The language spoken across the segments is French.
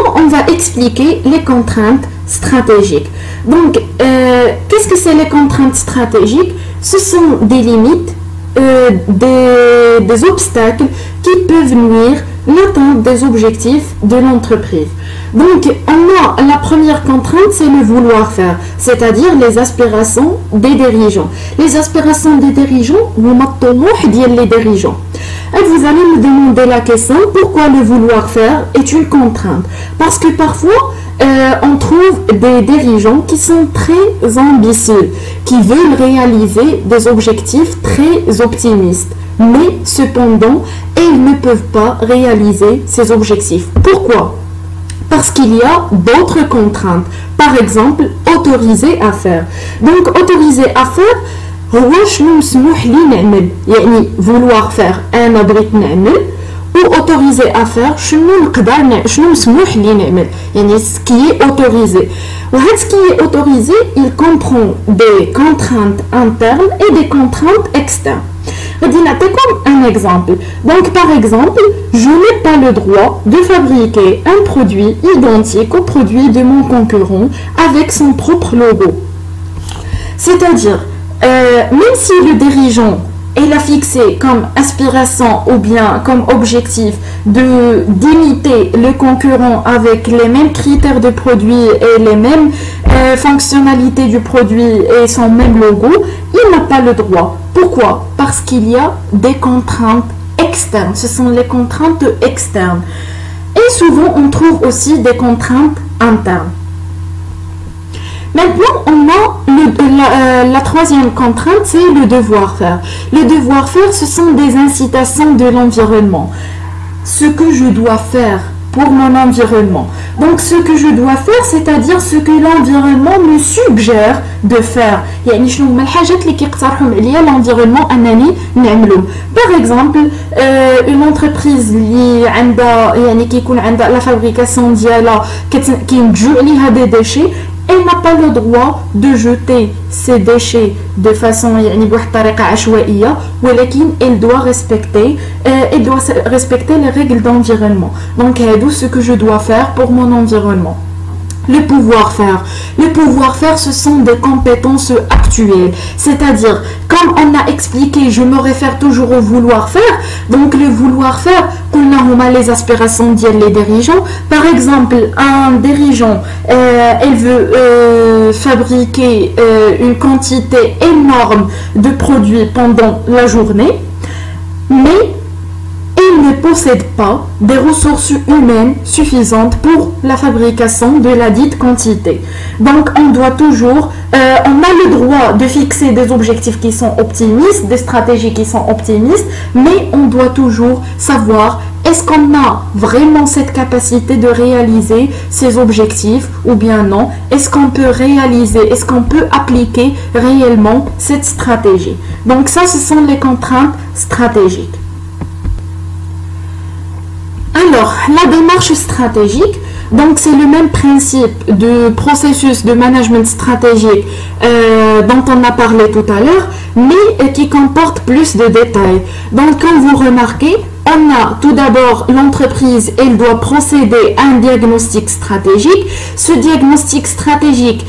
maintenant, on va expliquer les contraintes stratégiques. Donc, qu'est-ce que c'est les contraintes stratégiques? Ce sont des limites, des obstacles qui peuvent nuire l'atteinte des objectifs de l'entreprise. Donc, la première contrainte, c'est le vouloir faire, c'est-à-dire les aspirations des dirigeants. Les aspirations des dirigeants, les dirigeants. Et vous allez me demander la question, pourquoi le vouloir faire est une contrainte? Parce que parfois, on trouve des dirigeants qui sont très ambitieux, qui veulent réaliser des objectifs très optimistes. Mais cependant, ils ne peuvent pas réaliser ces objectifs. Pourquoi? Parce qu'il y a d'autres contraintes. Par exemple, autoriser à faire. Donc, autoriser à faire, هو شنو مسموح لي نعمل يعني vouloir faire انا بغيت نعمل ou autoriser à faire شنو نقدر شنو مسموح لي نعمل يعني ce qui est autorisé. وهذا ce qui est autorisé, il comprend des contraintes internes et des contraintes externes. Comme un exemple. Donc, par exemple, je n'ai pas le droit de fabriquer un produit identique au produit de mon concurrent avec son propre logo. C'est-à-dire, même si le dirigeant il a fixé comme aspiration ou bien comme objectif d'imiter le concurrent avec les mêmes critères de produit et les mêmes fonctionnalités du produit et son même logo, il n'a pas le droit. Pourquoi? Parce qu'il y a des contraintes externes. Ce sont les contraintes externes. Et souvent, on trouve aussi des contraintes internes. Maintenant, on a la troisième contrainte, c'est le devoir faire. Le devoir faire, ce sont des incitations de l'environnement. Ce que je dois faire pour mon environnement. Donc, ce que je dois faire, c'est-à-dire ce que l'environnement me suggère de faire. يعني شنو هما الحاجات اللي كيقترحوا عليا l'environnement أنني نعملهم. Par exemple, une entreprise اللي عندها يعني كيكون عندها la fabrication ديالها كينتجوا عليها des déchets. Elle n'a pas le droit de jeter ces déchets de façon عشوائية, ولكن elle doit respecter les règles d'environnement. Donc, c'est ce que je dois faire pour mon environnement. Le pouvoir faire. Le pouvoir faire, ce sont des compétences actuelles. C'est-à-dire, comme on a expliqué, je me réfère toujours au vouloir faire. Donc, le vouloir faire, on a les aspirations des dirigeants. Par exemple, un dirigeant, il veut fabriquer une quantité énorme de produits pendant la journée, mais il ne possède pas des ressources humaines suffisantes pour la fabrication de la dite quantité. Donc, on doit toujours, on a le droit de fixer des objectifs qui sont optimistes, des stratégies qui sont optimistes, mais on doit toujours savoir est-ce qu'on a vraiment cette capacité de réaliser ces objectifs ou bien non? Est-ce qu'on peut réaliser, est-ce qu'on peut appliquer réellement cette stratégie? Donc, ça, ce sont les contraintes stratégiques. Alors, la démarche stratégique, donc c'est le même principe de processus de management stratégique dont on a parlé tout à l'heure, mais qui comporte plus de détails. Donc, comme vous remarquez, on a tout d'abord l'entreprise, elle doit procéder à un diagnostic stratégique. Ce diagnostic stratégique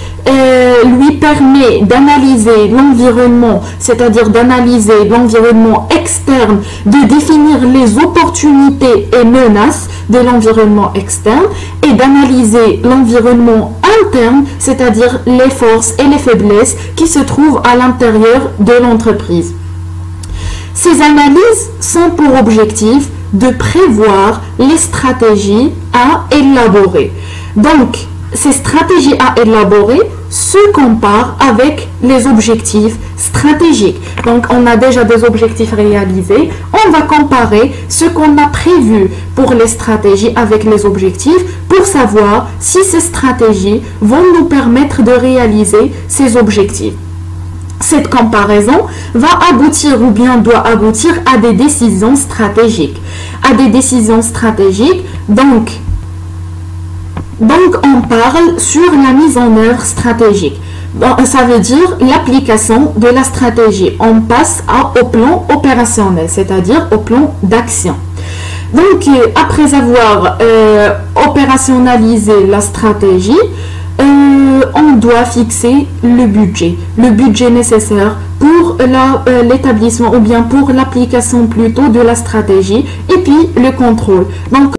lui permet d'analyser l'environnement, c'est-à-dire d'analyser l'environnement externe, de définir les opportunités et menaces de l'environnement externe et d'analyser l'environnement interne, c'est-à-dire les forces et les faiblesses qui se trouvent à l'intérieur de l'entreprise. Ces analyses sont pour objectif de prévoir les stratégies à élaborer. Donc, ces stratégies à élaborer se comparent avec les objectifs stratégiques. Donc, on a déjà des objectifs réalisés. On va comparer ce qu'on a prévu pour les stratégies avec les objectifs pour savoir si ces stratégies vont nous permettre de réaliser ces objectifs. Cette comparaison va aboutir ou bien doit aboutir à des décisions stratégiques. À des décisions stratégiques, donc on parle sur la mise en œuvre stratégique. Donc, ça veut dire l'application de la stratégie. On passe au plan opérationnel, c'est-à-dire au plan d'action. Donc, après avoir opérationnalisé la stratégie, on doit fixer le budget nécessaire pour l'établissement ou bien pour l'application plutôt de la stratégie et puis le contrôle. Donc,